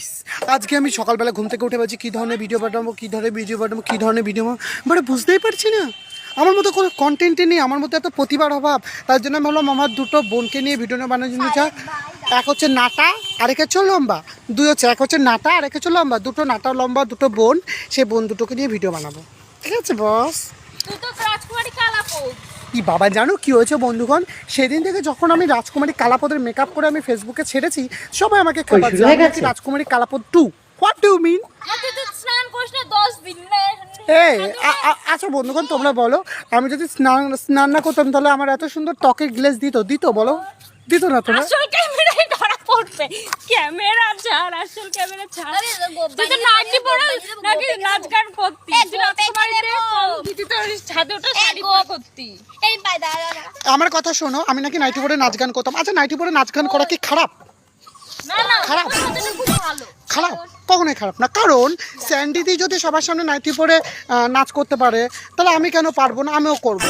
Guys আজকে আমি সকালবেলা ঘুম থেকে উঠে বলছি কী ধরনের ভিডিও পাঠাবো কী ধরনের ভিডিও পাঠাবো কী ধরনের ভিডিও মানে বুঝতেই পারছি না। আমার মতো কোনো কন্টেন্টই নেই, আমার মতো এত প্রতিভার অভাব। তার জন্য আমি ভাবলাম আমার দুটো বোনকে নিয়ে ভিডিও বানানোর জন্য যা, এক হচ্ছে নাটা আরেক হচ্ছে লম্বা, দুই হচ্ছে এক হচ্ছে নাটা আরেক হচ্ছে লম্বা, দুটো নাটা লম্বা দুটো বোন, সেই বোন দুটোকে নিয়ে ভিডিও বানাবো। ঠিক আছে বস। কি বাবা জানো কি হয়েছে বন্ধুগণ, সেদিন থেকে যখন আমি রাজকুমারী কালাপদের মেকআপ করে আমি ফেসবুকে ছেড়েছি, সবাই আমাকে খাবার রাজকুমারী কালাপদ 2। What do mean? আচ্ছা বন্ধুগণ তোমরা বলো, আমি যদি স্নান না করতাম তাহলে আমার এত সুন্দর ত্বকের গ্লেজ দিত বলো? দিত না তোমরা? আসল ক্যামেরাই ধরা পড়বে। ক্যামেরা ছাড়, আসল ক্যামেরা ছাড়। তুই তো নাকি পড়া নাকি নাচ গান করতি। দিদি তো ছাদে ওটা শাড়ি পরা করতি। এই পাই দাঁড়া। আমার কথা শোনো, আমি নাকি নাইটি পরে নাচ গান করতাম। আচ্ছা নাইটি পরে নাচ গান করা কি খারাপ? না খারাপ? খুব ভালো। খারাপ কখনোই খারাপ না, কারণ স্যান্ডিদি যদি সবার সামনে নাইটি পরে নাচ করতে পারে তাহলে আমি কেন পারবো না? আমিও করবো।